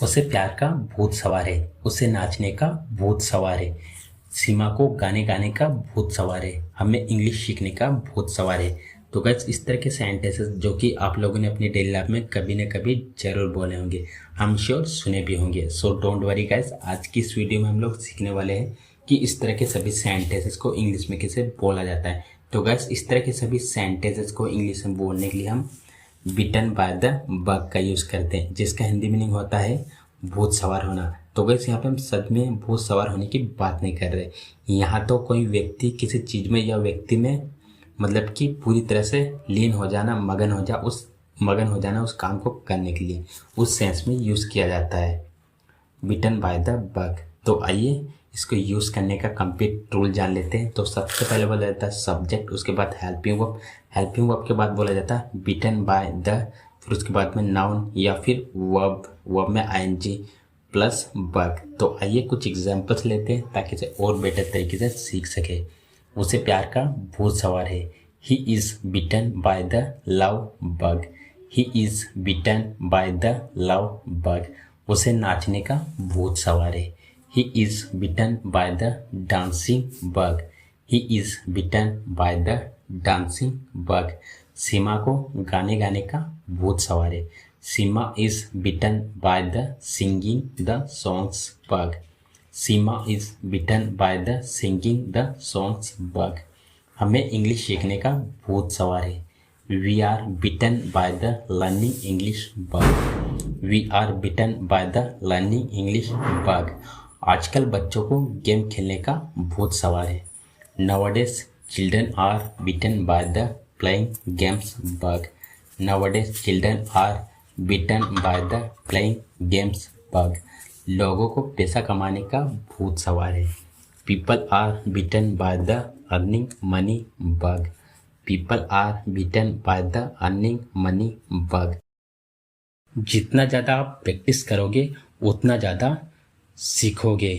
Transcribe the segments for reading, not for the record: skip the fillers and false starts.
उसे प्यार का भूत सवार है, उसे नाचने का भूत सवार है, सीमा को गाने गाने का भूत सवार है, हमें इंग्लिश सीखने का भूत सवार है। तो गाइस इस तरह के सेंटेंसेस जो कि आप लोगों ने अपनी डेली लाइफ में कभी न कभी जरूर बोले होंगे, हम श्योर सुने भी होंगे। सो डोंट वरी गाइस, आज की इस वीडियो में हम लोग सीखने वाले हैं कि इस तरह के सभी सेंटेंसेस को इंग्लिश में कैसे बोला जाता है। तो गाइस इस तरह के सभी सेंटेंसेस को इंग्लिश में बोलने के लिए हम बिटन बाय द बग का यूज़ करते हैं, जिसका हिंदी मीनिंग होता है भूत सवार होना। तो गैस यहाँ पे हम सच में भूत सवार होने की बात नहीं कर रहे। यहाँ तो कोई व्यक्ति किसी चीज़ में या व्यक्ति में मतलब कि पूरी तरह से लीन हो जाना, मगन हो जाना उस काम को करने के लिए, उस सेंस में यूज़ किया जाता है बिटन बाय द बग। तो आइए इसको यूज़ करने का कंप्लीट रूल जान लेते हैं। तो सबसे पहले बोला जाता है सब्जेक्ट, उसके बाद हेल्पिंग वर्ब के बाद बोला जाता है बिटन बाय द, फिर उसके बाद में नाउन या फिर वर्ब में आईएनजी प्लस बग। तो आइए कुछ एग्जांपल्स लेते हैं ताकि इसे और बेटर तरीके से सीख सके। उसे प्यार का भूत सवार है, he is bitten by the love bug, he is bitten by the love bug. उसे नाचने का भूत सवार है, he is bitten by the dancing bug, he is bitten by the dancing bug। सीमा को गाने गाने का भूत सवार है, सीमा is bitten by the singing the songs bug, Seema is bitten by the singing the songs bug। हमें English सीखने का भूत सवार है, we are bitten by the learning English bug, we are bitten by the learning English bug। आजकल बच्चों को game खेलने का भूत सवार है, nowadays children are bitten by the playing games bug, nowadays children are bitten by the playing games bug। लोगों को पैसा कमाने का भूत सवार है, people are bitten by the earning money bug, people are bitten by the earning money bug। जितना ज़्यादा आप प्रैक्टिस करोगे उतना ज़्यादा सीखोगे,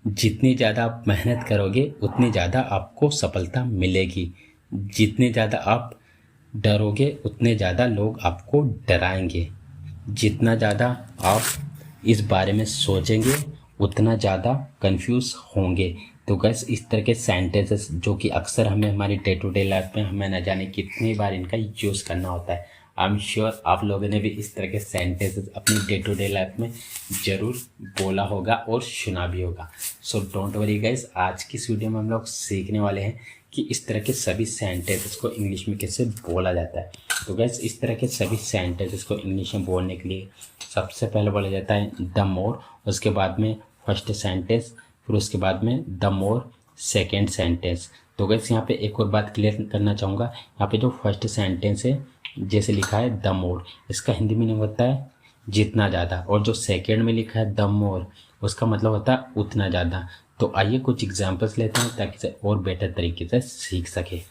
जितनी ज़्यादा आप मेहनत करोगे उतनी ज़्यादा आपको सफलता मिलेगी, जितने ज़्यादा आप डरोगे उतने ज़्यादा लोग आपको डराएंगे, जितना ज़्यादा आप इस बारे में सोचेंगे उतना ज़्यादा कंफ्यूज होंगे। तो गैस इस तरह के सेंटेंसेस जो कि अक्सर हमें हमारी डे टू डे लाइफ में हमें न जाने कितनी बार इनका यूज़ करना होता है। आई एम श्योर आप लोगों ने भी इस तरह के सेंटेंसेस अपनी डे टू डे लाइफ में ज़रूर बोला होगा और सुना भी होगा। सो डोंट वरी गाइस, आज की इस वीडियो में हम लोग सीखने वाले हैं कि इस तरह के सभी सेंटेंसेस को इंग्लिश में कैसे बोला जाता है। तो गाइस इस तरह के सभी सेंटेंसेस को इंग्लिश में बोलने के लिए सबसे पहले बोला जाता है द मोर, उसके बाद में फर्स्ट सेंटेंस, फिर उसके बाद में द मोर सेकेंड सेंटेंस। तो गाइस यहाँ पे एक और बात क्लियर करना चाहूँगा, यहाँ पे जो फर्स्ट सेंटेंस है जैसे लिखा है द मोर, इसका हिंदी मीनिंग होता है जितना ज़्यादा, और जो सेकेंड में लिखा है द मोर उसका मतलब होता है उतना ज़्यादा। तो आइए कुछ एग्जांपल्स लेते हैं ताकि इसे और बेटर तरीके से सीख सके।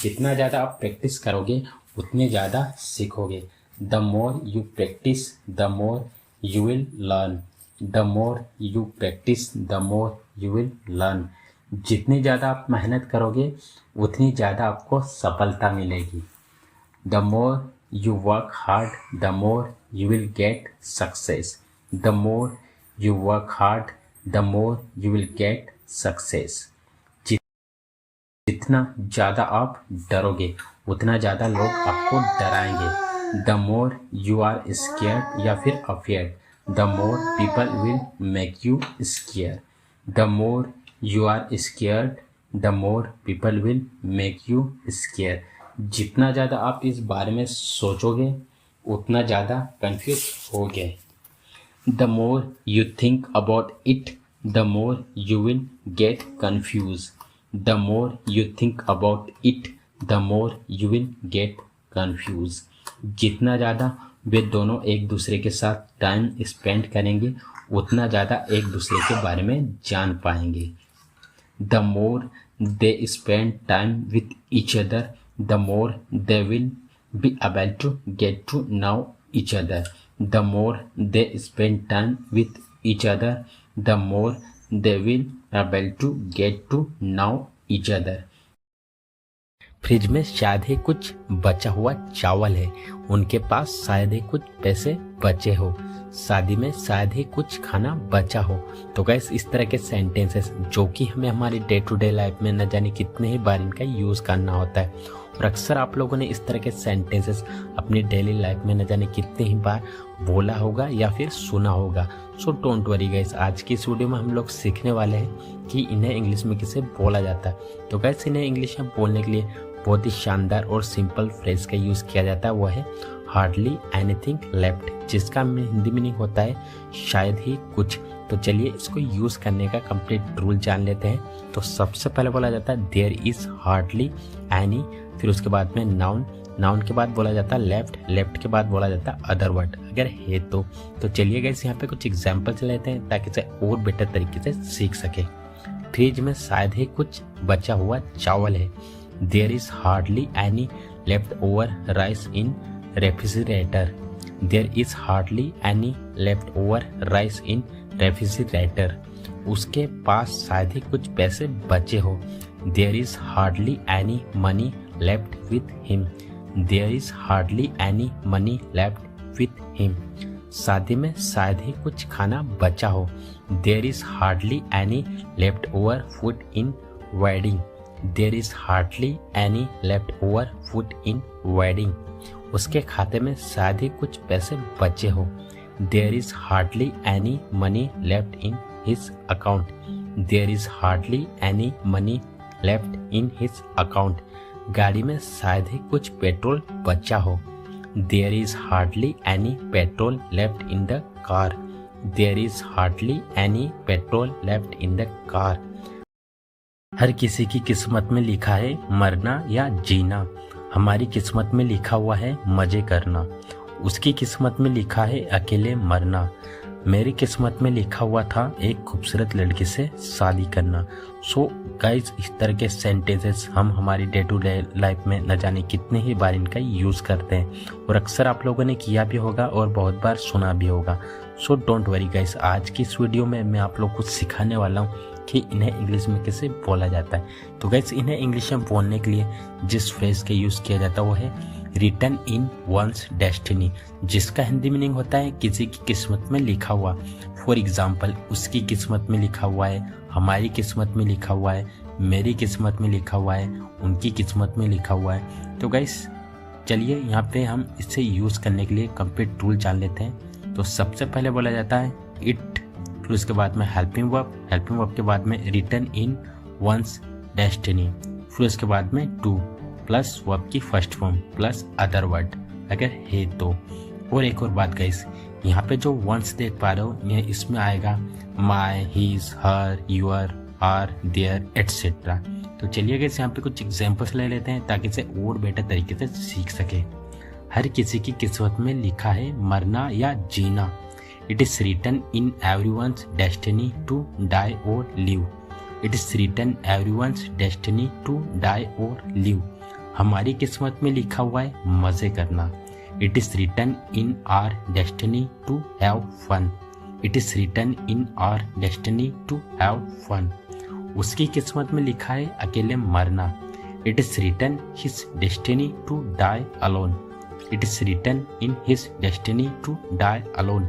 जितना ज़्यादा आप प्रैक्टिस करोगे उतने ज़्यादा सीखोगे, the more you practice the more you will learn, the more you practice the more you will learn. जितनी ज़्यादा आप मेहनत करोगे उतनी ज़्यादा आपको सफलता मिलेगी, the more you work hard the more you will get success, the more you work hard the more you will get success। जितना ज़्यादा आप डरोगे उतना ज़्यादा लोग आपको डराएंगे, the more you are scared या फिर afraid the more people will make you scared, the more you are scared the more people will make you scared। जितना ज़्यादा आप इस बारे में सोचोगे उतना ज़्यादा कंफ्यूज होगे, the more you think about it the more you will get confuse, the more you think about it the more you will get confuse. जितना ज़्यादा वे दोनों एक दूसरे के साथ टाइम स्पेंड करेंगे उतना ज़्यादा एक दूसरे के बारे में जान पाएंगे, the more they spend time with each other the more they will be able to get to know each other, the more they spend time with each other the more they will able to get to know each other। Fridge में शायद ही कुछ बचा हुआ चावल है, उनके पास शायद ही कुछ पैसे बचे हो, शादी में शायद ही कुछ खाना बचा हो। तो गाइस इस तरह के सेंटेंसेस जो कि हमें हमारी डे टू डे लाइफ में न जाने कितने ही बार इनका यूज़ करना होता है, और अक्सर आप लोगों ने इस तरह के सेंटेंसेस अपनी डेली लाइफ में न जाने कितने ही बार बोला होगा या फिर सुना होगा। सो डोंट वरी गाइस, आज की इस वीडियो में हम लोग सीखने वाले हैं कि इन्हें इंग्लिश में किसे बोला जाता है। तो गाइस इन्हें इंग्लिश में बोलने के लिए बहुत ही शानदार और सिंपल फ्रेज का यूज़ किया जाता है, वो है हार्डली एनीथिंग लेफ्ट, जिसका हिंदी मीनिंग होता है शायद ही कुछ। तो चलिए इसको यूज़ करने का कंप्लीट रूल जान लेते हैं। तो सबसे पहले बोला जाता है देयर इज़ हार्डली एनी, फिर उसके बाद में नाउन के बाद बोला जाता है लेफ्ट के बाद बोला जाता है अदर वर्ड, अगर है तो। चलिए गाइस यहाँ पे कुछ एग्जाम्पल्स लेते हैं ताकि इसे और बेटर तरीके से सीख सके। फ्रिज में शायद ही कुछ बचा हुआ चावल है, there is hardly any left over rice in refrigerator, there is hardly any left over rice in refrigerator, उसके पास शायद ही कुछ पैसे बचे हो, there is hardly any money left with him, there is hardly any money left with him, शादी में शायद ही कुछ खाना बचा हो, there is hardly any left over food in wedding, there is hardly any left over food in wedding, उसके खाते में शायद ही कुछ पैसे बचे हो, there is hardly any money left in his account, there is hardly any money left in his account, गाड़ी में शायद ही कुछ पेट्रोल बचा हो, there is hardly any petrol left in the car, there is hardly any petrol left in the car. हर किसी की किस्मत में लिखा है मरना या जीना, हमारी किस्मत में लिखा हुआ है मजे करना, उसकी किस्मत में लिखा है अकेले मरना, मेरी किस्मत में लिखा हुआ था एक खूबसूरत लड़की से शादी करना। सो गाइस इस तरह के सेंटेंसेस हम हमारी डे टू डे लाइफ में न जाने कितने ही बार इनका यूज़ करते हैं, और अक्सर आप लोगों ने किया भी होगा और बहुत बार सुना भी होगा। सो डोंट वरी गाइस, आज की इस वीडियो में मैं आप लोग को सिखाने वाला हूँ कि इन्हें इंग्लिश में कैसे बोला जाता है। तो गाइस इन्हें इंग्लिश में बोलने के लिए जिस फ्रेज का यूज़ किया जाता है वो है रिटन इन वंस डेस्टिनी, जिसका हिंदी मीनिंग होता है किसी की किस्मत में लिखा हुआ। फॉर एग्जाम्पल, उसकी किस्मत में लिखा हुआ है, हमारी किस्मत में लिखा हुआ है, मेरी किस्मत में लिखा हुआ है, उनकी किस्मत में लिखा हुआ है। तो गाइस चलिए यहाँ पे हम इसे यूज़ करने के लिए कंप्लीट रूल जान लेते हैं। तो सबसे पहले बोला जाता है इट, फिर उसके बाद में हेल्पिंग वर्ब के बाद में रिटन इन वंस डेस्टिनी, फिर उसके बाद में टू प्लस वर्ब की first form plus other word, अगर है तो। और एक और बात गाइस, यहाँ पे जो वंस देख पा रहे हो ये इसमें आएगा my, his, her, your, our, their etcetera. तो चलिए गाइस यहाँ पे कुछ एग्जांपल्स ले लेते हैं ताकि इसे और बेटर तरीके से सीख सके। हर किसी की किस्मत में लिखा है मरना या जीना, it is written in everyone's destiny to die और live, it is written everyone's destiny to die और लिव, हमारी किस्मत में लिखा हुआ है मजे करना, it is written in our destiny to have fun, it is written in our destiny to have fun, उसकी किस्मत में लिखा है अकेले मरना, it is written his destiny to die alone, it is written in his destiny to die alone,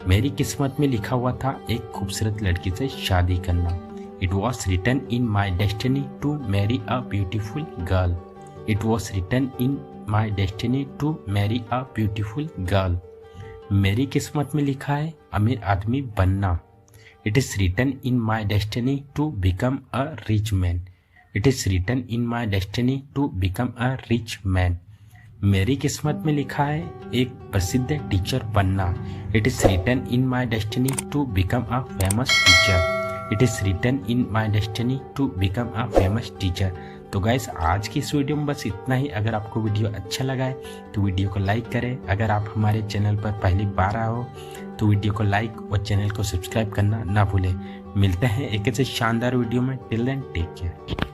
मेरी किस्मत में लिखा हुआ था एक खूबसूरत लड़की से शादी करना, it was written in my destiny to marry a beautiful girl, it was written in my destiny to marry a beautiful girl, मेरी किस्मत में लिखा है अमीर आदमी बनना, it is written in my destiny to become a rich man, it is written in my destiny to become a rich man, मेरी किस्मत में लिखा है एक प्रसिद्ध टीचर बनना, it is written in my destiny to become a famous teacher, it is written in my destiny to become a famous teacher. तो guys आज की इस वीडियो में बस इतना ही। अगर आपको वीडियो अच्छा लगा है तो वीडियो को लाइक करें, अगर आप हमारे चैनल पर पहली बार आए हो तो वीडियो को लाइक और चैनल को सब्सक्राइब करना ना भूलें। मिलते हैं एक ऐसे शानदार वीडियो में, टिल देन टेक केयर।